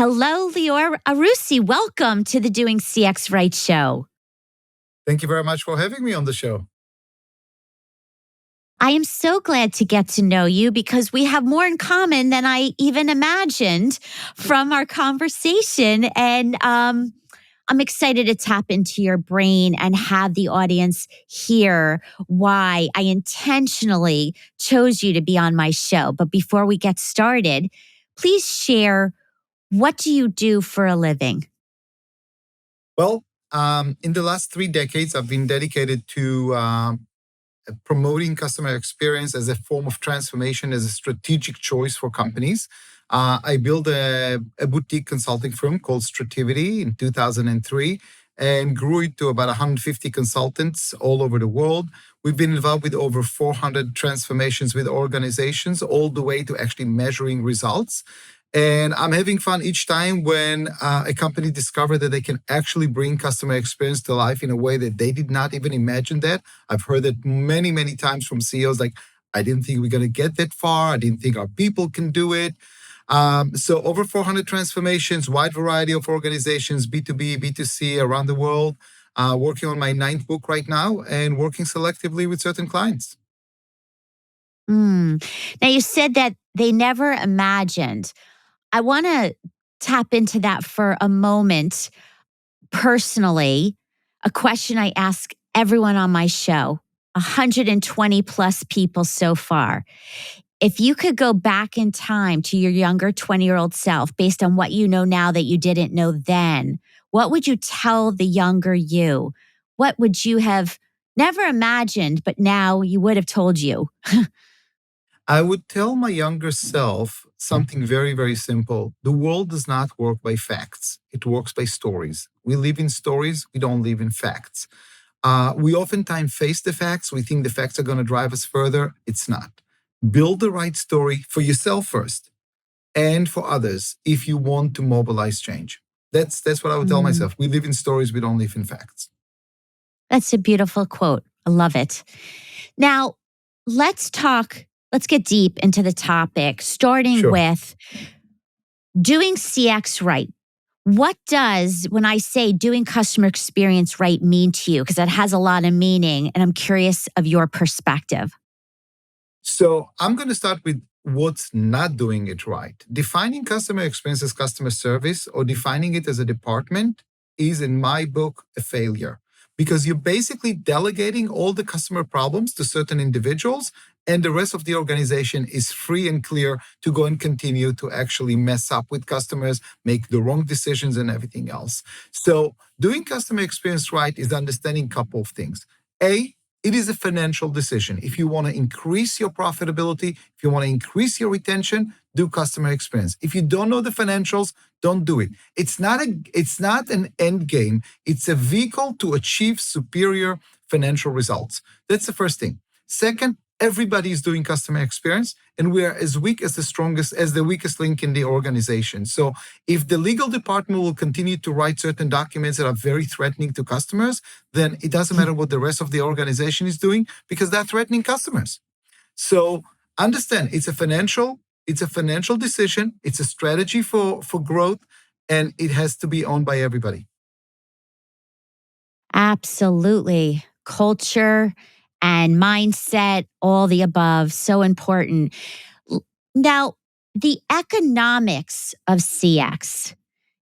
Hello, Lior Arussy. Welcome to the Doing CX Right show. Thank you very much for having me on the show. I am so glad to get to know you because we have more in common than I even imagined from our conversation. And I'm excited to tap into your brain and have the audience hear why I intentionally chose you to be on my show. But before we get started, please share, what do you do for a living? Well, in the last 3 decades, I've been dedicated to promoting customer experience as a form of transformation, as a strategic choice for companies. I built a boutique consulting firm called Strativity in 2003 and grew it to about 150 consultants all over the world. We've been involved with over 400 transformations with organizations, all the way to actually measuring results. And I'm having fun each time when a company discovers that they can actually bring customer experience to life in a way that they did not even imagine that. I've heard it many, many times from CEOs like, I didn't think we're going to get that far. I didn't think our people can do it. So over 400 transformations, wide variety of organizations, B2B, B2C around the world, working on my 9th book right now and working selectively with certain clients. Now, you said that they never imagined. I want to tap into that for a moment. Personally, a question I ask everyone on my show, 120 plus people so far. If you could go back in time to your younger 20-year-old self, based on what you know now that you didn't know then, what would you tell the younger you? What would you have never imagined, but now you would have told you? I would tell my younger self something very, very simple. The world does not work by facts. It works by stories. We live in stories. We don't live in facts. We oftentimes face the facts. We think the facts are going to drive us further. It's not. Build the right story for yourself first and for others if you want to mobilize change. That's what I would tell myself. We live in stories. We don't live in facts. That's a beautiful quote. I love it. Now, let's get deep into the topic, starting with doing CX right. What does, when I say doing customer experience right, mean to you? Because that has a lot of meaning, and I'm curious of your perspective. So I'm going to start with what's not doing it right. Defining customer experience as customer service or defining it as a department is, in my book, a failure. Because you're basically delegating all the customer problems to certain individuals, and the rest of the organization is free and clear to go and continue to actually mess up with customers, make the wrong decisions and everything else. So doing customer experience right is understanding a couple of things. A, it is a financial decision. If you want to increase your profitability, if you want to increase your retention, do customer experience. If you don't know the financials, don't do it. It's not an end game. It's a vehicle to achieve superior financial results. That's the first thing. Second, everybody is doing customer experience, and we are as weak as the weakest link in the organization. So if the legal department will continue to write certain documents that are very threatening to customers, then it doesn't matter what the rest of the organization is doing because they're threatening customers. So understand, it's a financial decision. It's a strategy for growth, and it has to be owned by everybody. Absolutely. Culture and mindset, all the above, so important. Now, the economics of CX,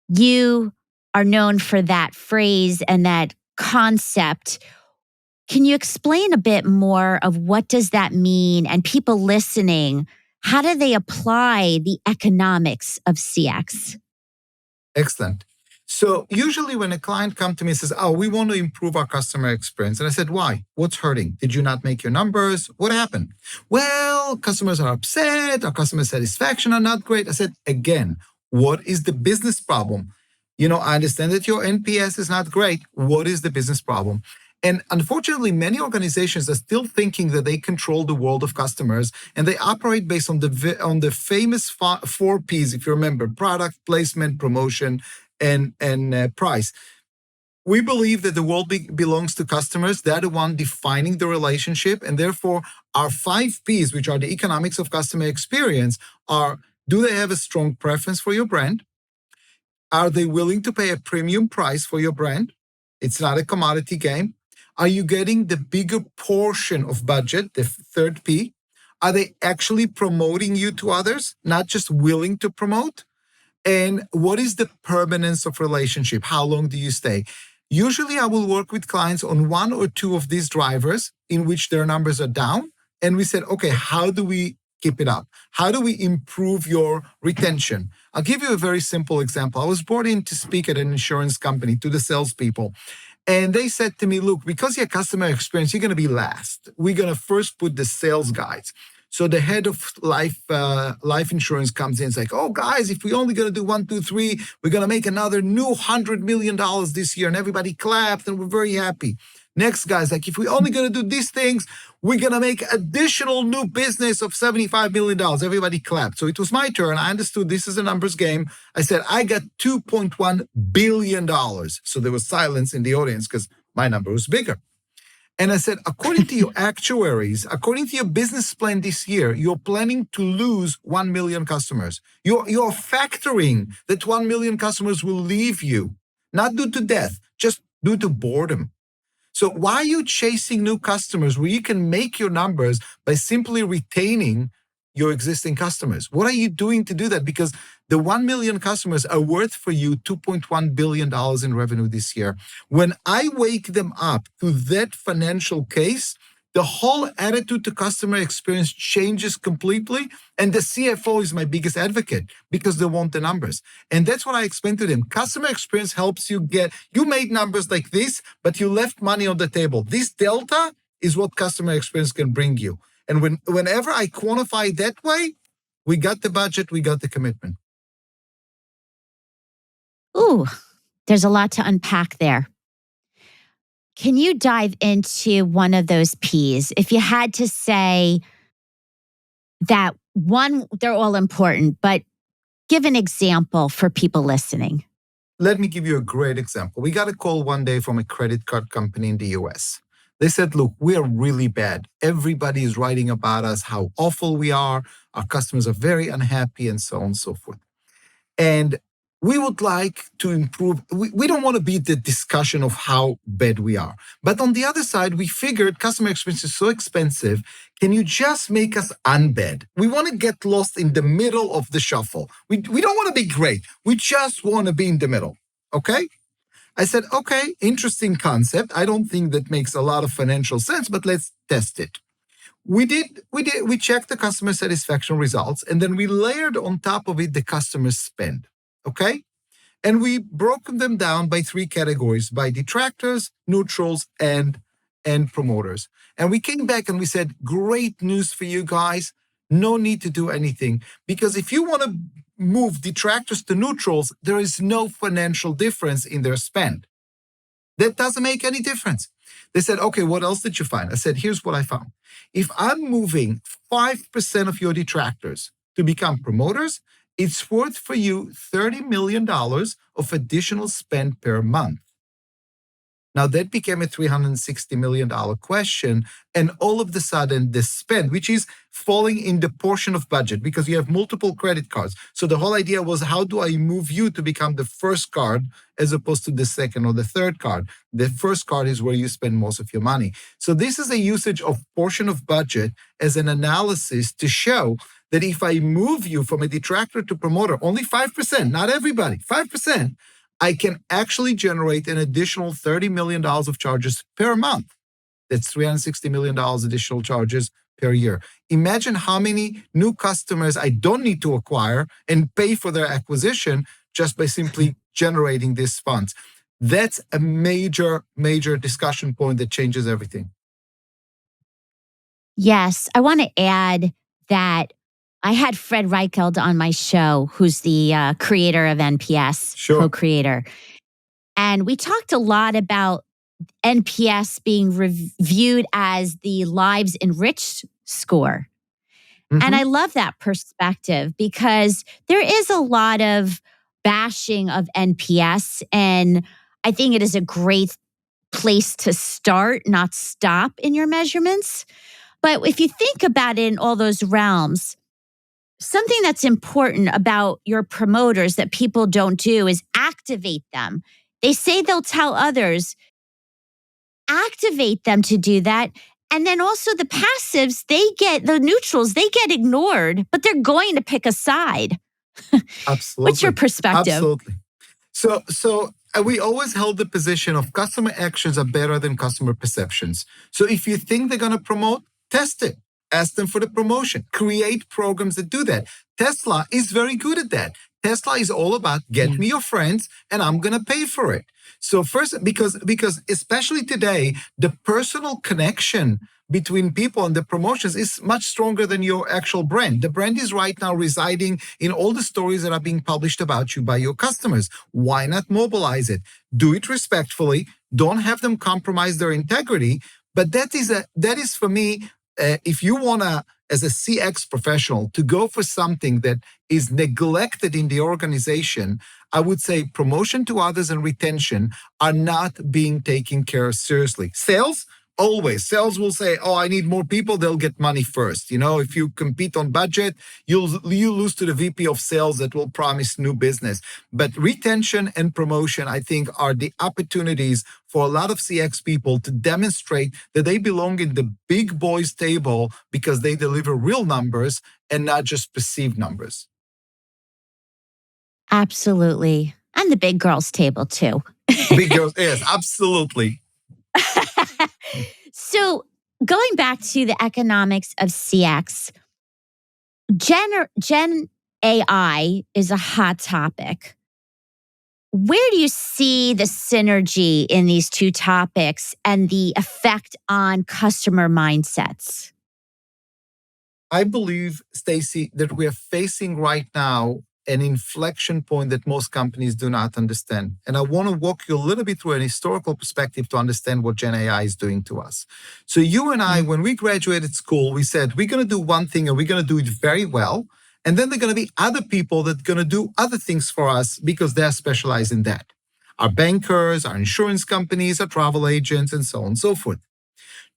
you are known for that phrase and that concept. Can you explain a bit more of what does that mean? And people listening, how do they apply the economics of CX? Excellent. So usually when a client comes to me and says, oh, we want to improve our customer experience. And I said, why? What's hurting? Did you not make your numbers? What happened? Well, customers are upset. Our customer satisfaction are not great. I said, again, what is the business problem? I understand that your NPS is not great. What is the business problem? And unfortunately, many organizations are still thinking that they control the world of customers, and they operate based on the famous 4 Ps, if you remember: product, placement, promotion, and price. We believe that the world belongs to customers. They're the one defining the relationship, and therefore our 5 Ps, which are the economics of customer experience, are: do they have a strong preference for your brand? Are they willing to pay a premium price for your brand? It's not a commodity game. Are you getting the bigger portion of budget, the third P? Are they actually promoting you to others, not just willing to promote? And what is the permanence of relationship? How long do you stay? Usually I will work with clients on one or two of these drivers in which their numbers are down. And we said, okay, how do we keep it up? How do we improve your retention? I'll give you a very simple example. I was brought in to speak at an insurance company to the salespeople. And they said to me, look, because your customer experience, you're going to be last. We're going to first put the sales guides. So the head of life insurance comes in and is like, oh, guys, if we only going to do 1, 2, 3, we're going to make another new $100 million this year. And everybody clapped and we're very happy. Next guy's like, if we only going to do these things, we're going to make additional new business of $75 million. Everybody clapped. So it was my turn. I understood this is a numbers game. I said, I got $2.1 billion. So there was silence in the audience because my number was bigger. And I said, according to your actuaries, according to your business plan this year, you're planning to lose 1 million customers. You're factoring that 1 million customers will leave you, not due to death, just due to boredom. So why are you chasing new customers where you can make your numbers by simply retaining your existing customers? What are you doing to do that? Because the 1 million customers are worth for you $2.1 billion in revenue this year. When I wake them up to that financial case, the whole attitude to customer experience changes completely. And the CFO is my biggest advocate because they want the numbers. And that's what I explained to them. Customer experience helps you you made numbers like this, but you left money on the table. This delta is what customer experience can bring you. And whenever I quantify it that way, we got the budget, we got the commitment. Ooh, there's a lot to unpack there. Can you dive into one of those P's? If you had to say that one, they're all important, but give an example for people listening. Let me give you a great example. We got a call one day from a credit card company in the US. They said, look, we are really bad. Everybody is writing about us, how awful we are. Our customers are very unhappy and so on and so forth. And we would like to improve. We don't want to be the discussion of how bad we are. But on the other side, we figured customer experience is so expensive. Can you just make us unbad? We want to get lost in the middle of the shuffle. We don't want to be great. We just want to be in the middle. Okay? I said, okay, interesting concept. I don't think that makes a lot of financial sense, but let's test it. We checked the customer satisfaction results, and then we layered on top of it the customer spend, okay? And we broke them down by 3 categories, by detractors, neutrals, and promoters. And we came back and we said, great news for you guys. No need to do anything. Because if you want to move detractors to neutrals, there is no financial difference in their spend. That doesn't make any difference. They said, okay, what else did you find? I said, here's what I found. If I'm moving 5% of your detractors to become promoters, it's worth for you $30 million of additional spend per month. Now that became a $360 million question. And all of a sudden the spend, which is falling in the portion of budget because you have multiple credit cards. So the whole idea was, how do I move you to become the first card as opposed to the second or the third card? The first card is where you spend most of your money. So this is a usage of portion of budget as an analysis to show that if I move you from a detractor to promoter, only 5%, not everybody, 5%, I can actually generate an additional $30 million of charges per month. That's $360 million additional charges per year. Imagine how many new customers I don't need to acquire and pay for their acquisition just by simply generating these funds. That's a major, major discussion point that changes everything. Yes, I want to add that I had Fred Reicheld on my show, who's the creator of NPS, Sure. co-creator. And we talked a lot about NPS being reviewed as the lives enriched score. And I love that perspective because there is a lot of bashing of NPS. And I think it is a great place to start, not stop in your measurements. But if you think about it in all those realms, something that's important about your promoters that people don't do is activate them. They say they'll tell others, activate them to do that. And then also the passives, the neutrals, they get ignored, but they're going to pick a side. Absolutely. What's your perspective? Absolutely. So we always held the position of customer actions are better than customer perceptions. So if you think they're going to promote, test it. Ask them for the promotion. Create programs that do that. Tesla is very good at that. Tesla is all about get me your friends and I'm going to pay for it. So first, because especially today, the personal connection between people and the promotions is much stronger than your actual brand. The brand is right now residing in all the stories that are being published about you by your customers. Why not mobilize it? Do it respectfully. Don't have them compromise their integrity. But that is for me, if you want to, as a CX professional, to go for something that is neglected in the organization, I would say promotion to others and retention are not being taken care of seriously. Sales, always. Sales will say, oh, I need more people, they'll get money first. You know, if you compete on budget, you lose to the VP of sales that will promise new business. But retention and promotion, I think, are the opportunities for a lot of CX people to demonstrate that they belong in the big boys table because they deliver real numbers and not just perceived numbers. Absolutely. And the big girls table too. Big girls, yes, absolutely. So going back to the economics of CX, Gen AI is a hot topic. Where do you see the synergy in these two topics and the effect on customer mindsets? I believe, Stacy, that we are facing right now an inflection point that most companies do not understand. And I want to walk you a little bit through an historical perspective to understand what Gen AI is doing to us. So you and I, when we graduated school, we said, we're going to do one thing and we're going to do it very well. And then there are going to be other people that are going to do other things for us because they're specialized in that. Our bankers, our insurance companies, our travel agents, and so on and so forth.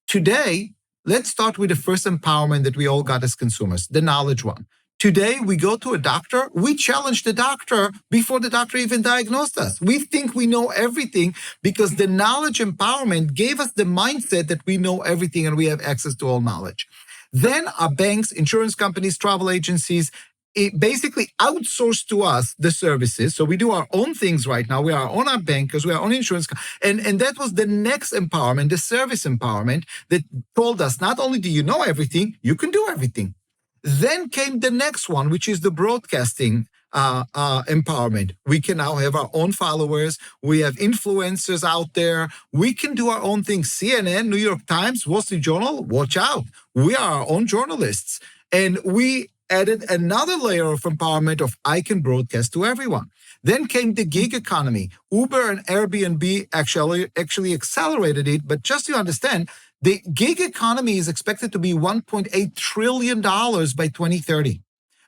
Today, let's start with the first empowerment that we all got as consumers, the knowledge one. Today, we go to a doctor, we challenge the doctor before the doctor even diagnosed us. We think we know everything because the knowledge empowerment gave us the mindset that we know everything and we have access to all knowledge. Then our banks, insurance companies, travel agencies, it basically outsource to us the services. So we do our own things right now. We are on our bankers, we are on insurance. And that was the next empowerment, the service empowerment that told us, not only do you know everything, you can do everything. Then came the next one, which is the broadcasting empowerment. We can now have our own followers. We have influencers out there. We can do our own things. CNN, New York Times, Wall Street Journal, watch out. We are our own journalists. And we added another layer of empowerment of I can broadcast to everyone. Then came the gig economy. Uber and Airbnb actually accelerated it. But just to understand, the gig economy is expected to be $1.8 trillion by 2030.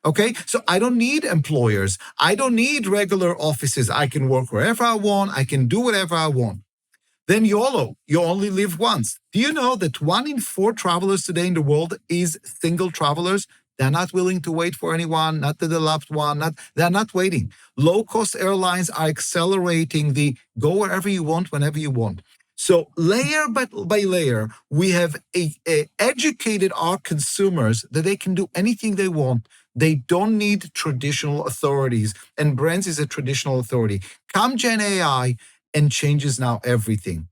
Okay, so I don't need employers. I don't need regular offices. I can work wherever I want. I can do whatever I want. Then YOLO, you only live once. Do you know that 1 in 4 travelers today in the world is single travelers? They're not willing to wait for anyone, not the loved one, they're not waiting. Low-cost airlines are accelerating the go wherever you want, whenever you want. So layer by layer, we have educated our consumers that they can do anything they want. They don't need traditional authorities, and brands is a traditional authority. Come Gen AI and changes now everything.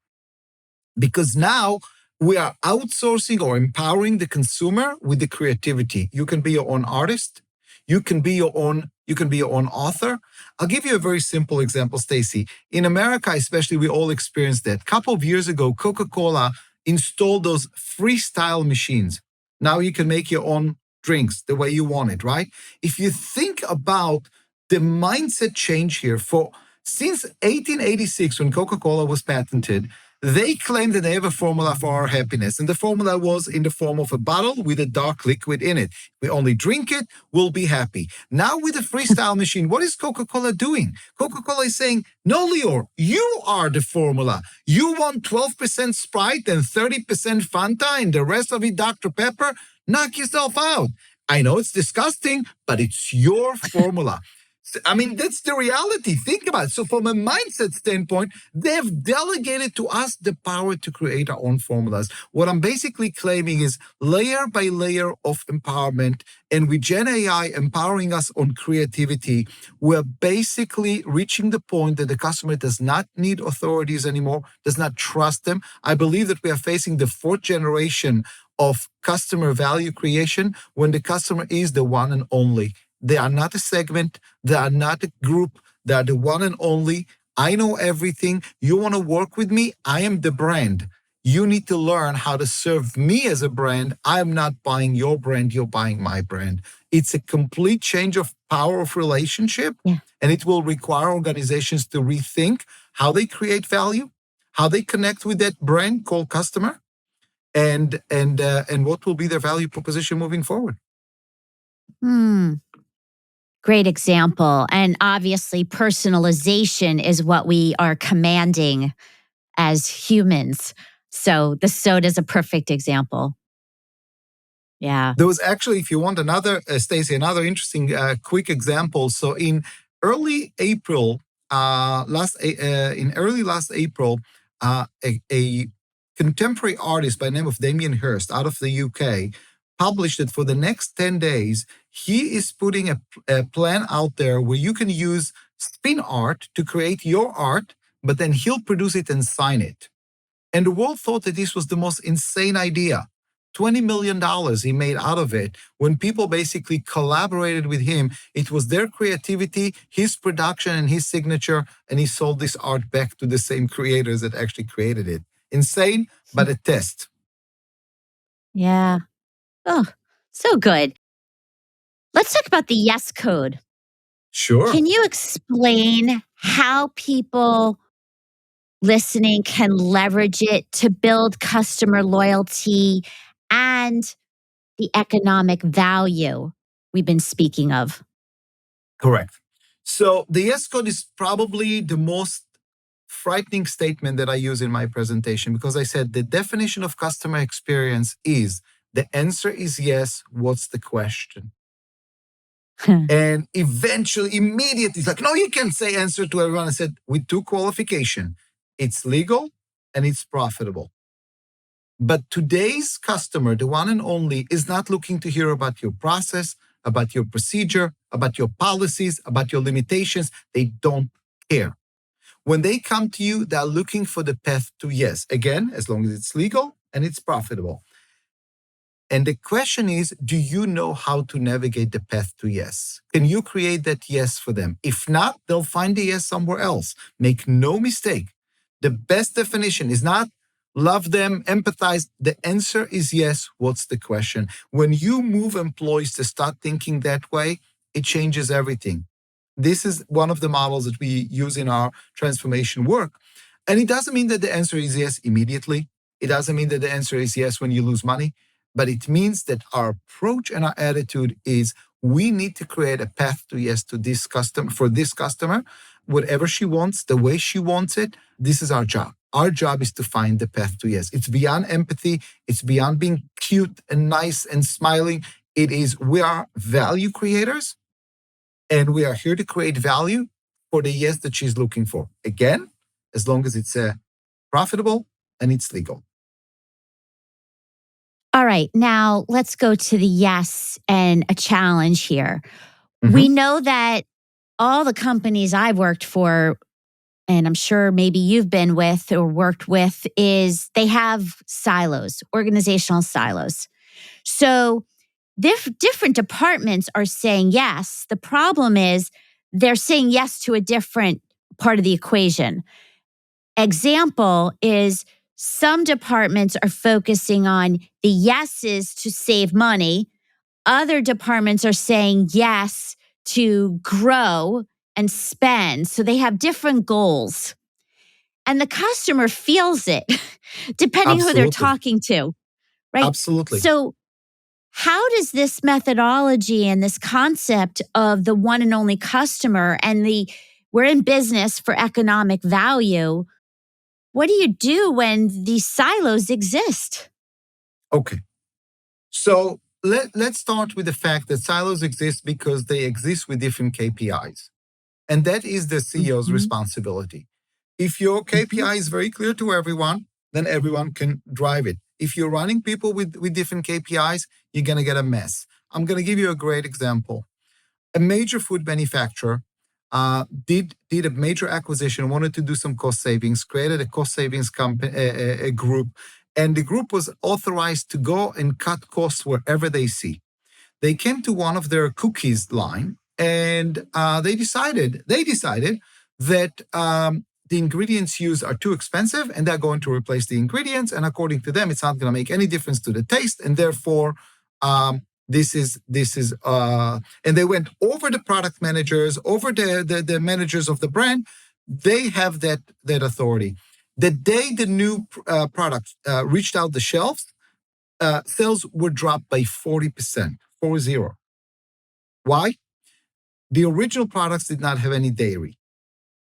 Because now we are outsourcing or empowering the consumer with the creativity. You can be your own artist. You can be your own author. I'll give you a very simple example, Stacy. In America, especially, we all experienced that. A couple of years ago, Coca-Cola installed those freestyle machines. Now you can make your own drinks the way you want it, right? If you think about the mindset change here, since 1886, when Coca-Cola was patented, they claimed that they have a formula for our happiness. And the formula was in the form of a bottle with a dark liquid in it. We only drink it, we'll be happy. Now with the freestyle machine, what is Coca-Cola doing? Coca-Cola is saying, no, Lior, you are the formula. You want 12% Sprite and 30% Fanta and the rest of it Dr. Pepper? Knock yourself out. I know it's disgusting, but it's your formula. I mean, that's the reality. Think about it. So, from a mindset standpoint, they've delegated to us the power to create our own formulas. What I'm basically claiming is layer by layer of empowerment. And with Gen AI empowering us on creativity, we're basically reaching the point that the customer does not need authorities anymore, does not trust them. I believe that we are facing the fourth generation of customer value creation when the customer is the one and only. They are not a segment. They are not a group. They are the one and only. I know everything. You want to work with me? I am the brand. You need to learn how to serve me as a brand. I'm not buying your brand. You're buying my brand. It's a complete change of power of relationship. Yeah. And it will require organizations to rethink how they create value, how they connect with that brand called customer, and what will be their value proposition moving forward. Great example. And obviously, personalization is what we are commanding as humans. So the soda is a perfect example. Yeah. There was actually, if you want another, Stacy, another interesting quick example. So in early April, in early last April, a contemporary artist by the name of Damien Hirst out of the UK published that for the next 10 days, he is putting a plan out there where you can use spin art to create your art, but then he'll produce it and sign it. And the world thought that this was the most insane idea. $20 million he made out of it. When people basically collaborated with him, it was their creativity, his production, and his signature, and he sold this art back to the same creators that actually created it. Insane, but a test. Yeah. Oh, so good. Let's talk about the yes code. Sure. Can you explain how people listening can leverage it to build customer loyalty and the economic value we've been speaking of? Correct. So the yes code is probably the most frightening statement that I use in my presentation because I said the definition of customer experience is the answer is yes. What's the question? And eventually, immediately, it's like, no, you can't say answer to everyone. I said, with two qualification, it's legal and it's profitable. But today's customer, the one and only, is not looking to hear about your process, about your procedure, about your policies, about your limitations. They don't care. When they come to you, they're looking for the path to yes. Again, as long as it's legal and it's profitable. And the question is, do you know how to navigate the path to yes? Can you create that yes for them? If not, they'll find the yes somewhere else. Make no mistake. The best definition is not love them, empathize. The answer is yes. What's the question? When you move employees to start thinking that way, it changes everything. This is one of the models that we use in our transformation work. And it doesn't mean that the answer is yes immediately. It doesn't mean that the answer is yes when you lose money. But it means that our approach and our attitude is we need to create a path to yes to this customer, for this customer, whatever she wants, the way she wants it. This is our job. Our job is to find the path to yes. It's beyond empathy. It's beyond being cute and nice and smiling. It is we are value creators and we are here to create value for the yes that she's looking for. Again, as long as it's profitable and it's legal. All right, now let's go to the yes and a challenge here. We know that all the companies I've worked for, and I'm sure maybe you've been with or worked with, is they have silos, organizational silos. So different departments are saying yes. The problem is they're saying yes to a different part of the equation. Example is some departments are focusing on the yeses to save money. Other departments are saying yes to grow and spend. So they have different goals. And the customer feels it, depending who they're Absolutely. talking to, right? Absolutely. So how does this methodology and this concept of the one and only customer and we're in business for economic value, what do you do when these silos exist? Okay. So let's start with the fact that silos exist because they exist with different KPIs. And that is the CEO's Mhm. responsibility. If your Mhm. KPI is very clear to everyone, then everyone can drive it. If you're running people with different KPIs, you're going to get a mess. I'm going to give you a great example. A major food manufacturer did a major acquisition, wanted to do some cost savings, created a cost savings company, a group, and the group was authorized to go and cut costs wherever they see. They came to one of their cookies line, and they decided that the ingredients used are too expensive, and they're going to replace the ingredients. And according to them, it's not going to make any difference to the taste, and therefore, and they went over the product managers, over the managers of the brand. They have that authority. The day the new product reached out the shelves, sales were dropped by 40%, 40. Why? The original products did not have any dairy.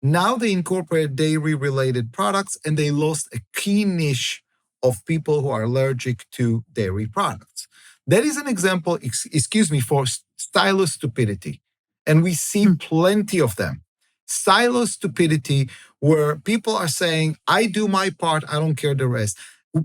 Now they incorporated dairy-related products, and they lost a key niche of people who are allergic to dairy products. That is an example, for silo stupidity. And we see Mm. plenty of them. Silo stupidity, where people are saying, I do my part, I don't care the rest.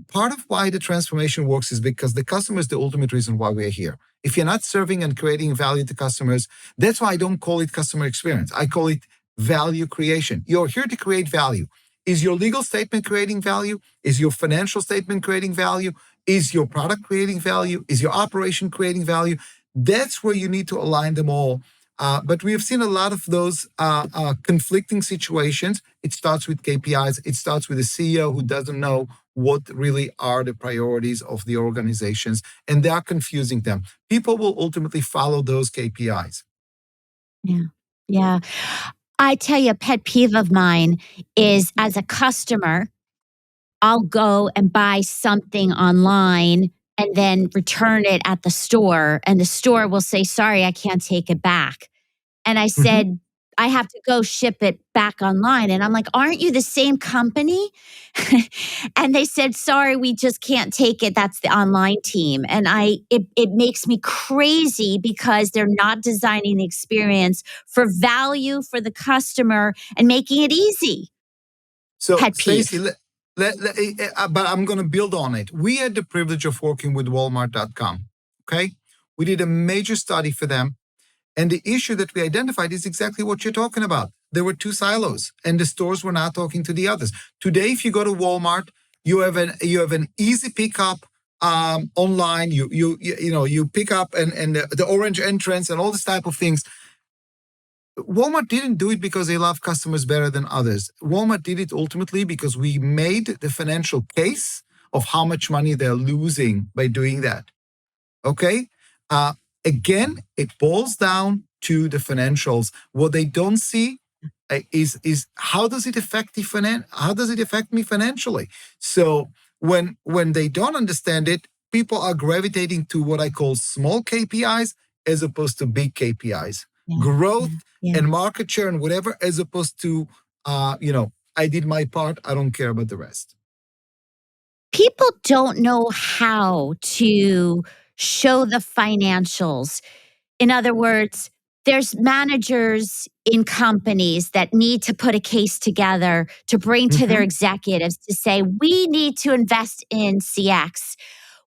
Part of why the transformation works is because the customer is the ultimate reason why we're here. If you're not serving and creating value to customers, that's why I don't call it customer experience. I call it value creation. You're here to create value. Is your legal statement creating value? Is your financial statement creating value? Is your product creating value? Is your operation creating value? That's where you need to align them all. But we have seen a lot of those conflicting situations. It starts with KPIs. It starts with a CEO who doesn't know what really are the priorities of the organizations, and they are confusing them. People will ultimately follow those KPIs. Yeah. Yeah. I tell you, a pet peeve of mine is as a customer, I'll go and buy something online and then return it at the store, and the store will say, sorry, I can't take it back. And I Mhm. said, I have to go ship it back online. And I'm like, aren't you the same company? And they said, sorry, we just can't take it. That's the online team. And it makes me crazy because they're not designing the experience for value for the customer and making it easy. So, Pet Stacy, peeve. but I'm going to build on it. We had the privilege of working with Walmart.com. Okay. We did a major study for them. And the issue that we identified is exactly what you're talking about. There were two silos, and the stores were not talking to the others. Today, if you go to Walmart, you have an easy pickup online. You pick up and the orange entrance and all this type of things. Walmart didn't do it because they love customers better than others. Walmart did it ultimately because we made the financial case of how much money they're losing by doing that. Okay? Uh, Again, it boils down to the financials. What they don't see is how does it affect how does it affect me financially? So when they don't understand it, people are gravitating to what I call small KPIs as opposed to big KPIs. Yeah. Growth Yeah. Yeah. and market share and whatever, as opposed to I did my part, I don't care about the rest. People don't know how to show the financials. In other words, there's managers in companies that need to put a case together to bring to their Mhm. executives to say, we need to invest in CX.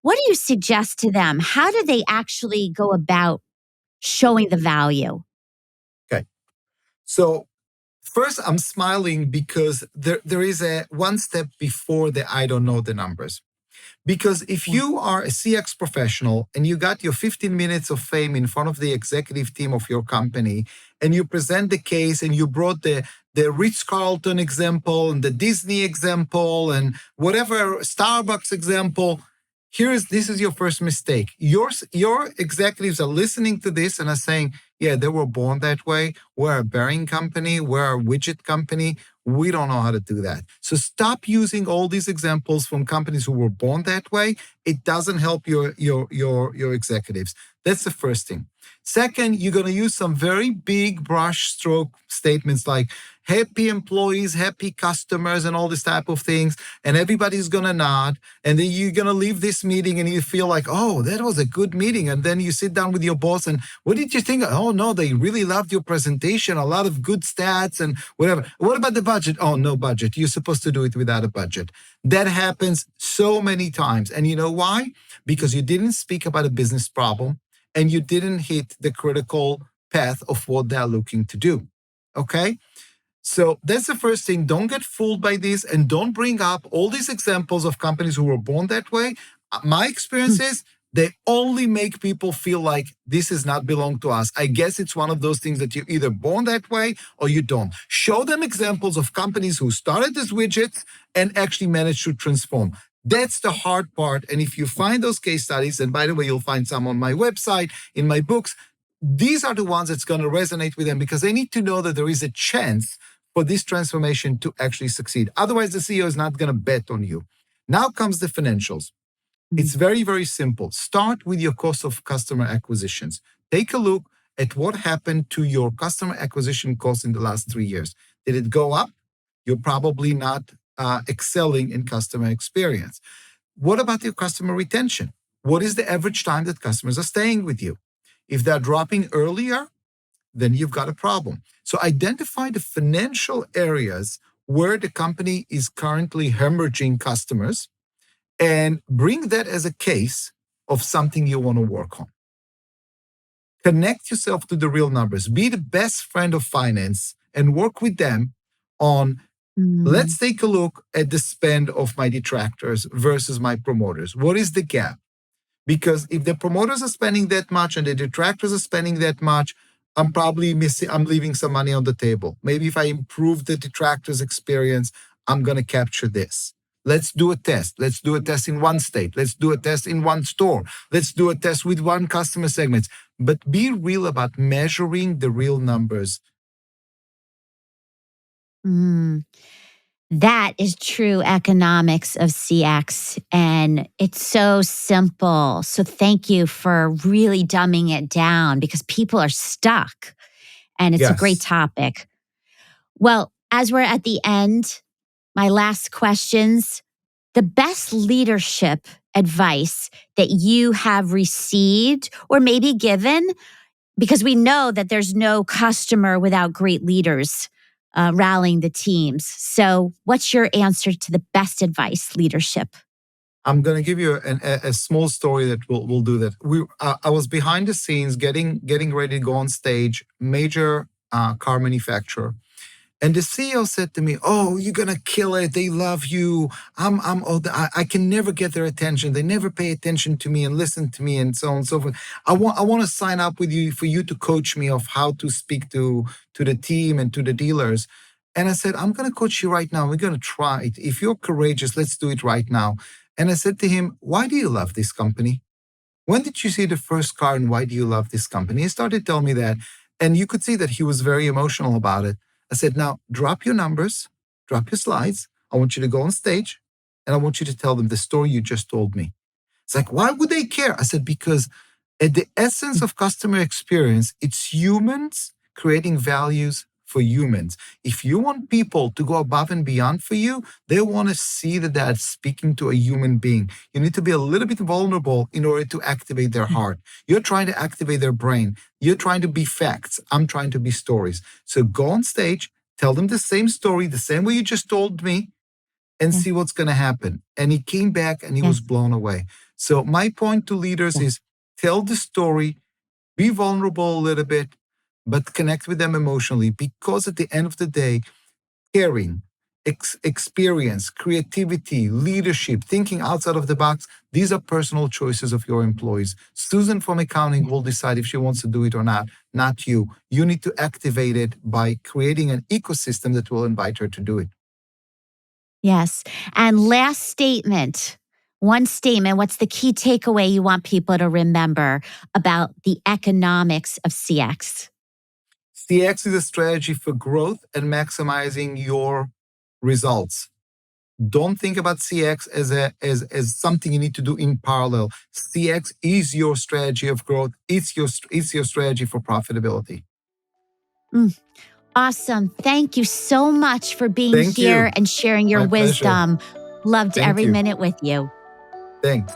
What do you suggest to them? How do they actually go about showing the value? Okay. So first, I'm smiling because there is a one step before the I don't know the numbers. Because if Yeah. you are a CX professional and you got your 15 minutes of fame in front of the executive team of your company, and you present the case and you brought the Ritz-Carlton example and the Disney example and whatever Starbucks example, this is your first mistake. Your executives are listening to this and are saying, yeah, they were born that way. We're a bearing company, we're a widget company. We don't know how to do that. So stop using all these examples from companies who were born that way. It doesn't help your executives. That's the first thing. Second, you're going to use some very big brush stroke statements like, happy employees, happy customers, and all this type of things, and everybody's going to nod, and then you're going to leave this meeting and you feel like, oh, that was a good meeting. And then you sit down with your boss and what did you think? Oh, no, they really loved your presentation, a lot of good stats and whatever. What about the budget? Oh, no budget. You're supposed to do it without a budget. That happens so many times. And you know why? Because you didn't speak about a business problem and you didn't hit the critical path of what they're looking to do. Okay? So that's the first thing. Don't get fooled by this and don't bring up all these examples of companies who were born that way. My experience is they only make people feel like this does not belong to us. I guess it's one of those things that you're either born that way or you don't. Show them examples of companies who started as widgets and actually managed to transform. That's the hard part. And if you find those case studies, and by the way, you'll find some on my website, in my books, these are the ones that's going to resonate with them because they need to know that there is a chance for this transformation to actually succeed. Otherwise, the CEO is not going to bet on you. Now comes the financials. It's very, very simple. Start with your cost of customer acquisitions. Take a look at what happened to your customer acquisition cost in the last 3 years. Did it go up? You're probably not excelling in customer experience. What about your customer retention? What is the average time that customers are staying with you? If they're dropping earlier, then you've got a problem. So identify the financial areas where the company is currently hemorrhaging customers and bring that as a case of something you want to work on. Connect yourself to the real numbers. Be the best friend of finance and work with them on, let's take a look at the spend of my detractors versus my promoters. What is the gap? Because if the promoters are spending that much and the detractors are spending that much, I'm leaving some money on the table. Maybe if I improve the detractors' experience, I'm going to capture this. Let's do a test. Let's do a test in one state. Let's do a test in one store. Let's do a test with one customer segment. But be real about measuring the real numbers. That is true economics of CX. And it's so simple. So thank you for really dumbing it down because people are stuck. And it's a great topic. Well, as we're at the end, my last questions, the best leadership advice that you have received or maybe given, because we know that there's no customer without great leaders rallying the teams. So what's your answer to the best advice leadership? I'm going to give you a small story that will do that. I was behind the scenes getting ready to go on stage, major car manufacturer. And the CEO said to me, "Oh, you're gonna kill it. They love you. I can never get their attention. They never pay attention to me and listen to me, and so on and so forth. I want to sign up with you for you to coach me of how to speak to the team and to the dealers." And I said, "I'm gonna coach you right now. We're gonna try it. If you're courageous, let's do it right now." And I said to him, "Why do you love this company? When did you see the first car and why do you love this company?" He started telling me that. And you could see that he was very emotional about it. I said, "Now drop your numbers, drop your slides. I want you to go on stage and I want you to tell them the story you just told me." It's like, "Why would they care?" I said, "Because at the essence of customer experience, it's humans creating values for humans. If you want people to go above and beyond for you, they want to see that they're speaking to a human being. You need to be a little bit vulnerable in order to activate their heart. You're trying to activate their brain. You're trying to be facts. I'm trying to be stories. So go on stage, tell them the same story, the same way you just told me, and see what's going to happen." And he came back and he was blown away. So my point to leaders is tell the story, be vulnerable a little bit, but connect with them emotionally, because at the end of the day, caring, experience, creativity, leadership, thinking outside of the box, these are personal choices of your employees. Susan from accounting will decide if she wants to do it or not you. You need to activate it by creating an ecosystem that will invite her to do it. Yes. And last statement, one statement, what's the key takeaway you want people to remember about the economics of CX? CX is a strategy for growth and maximizing your results. Don't think about CX as something you need to do in parallel. CX is your strategy of growth. It's your strategy for profitability. Awesome. Thank you so much for being Thank here you. and sharing your My pleasure. wisdom. Loved Thank every you. minute with you. Thanks.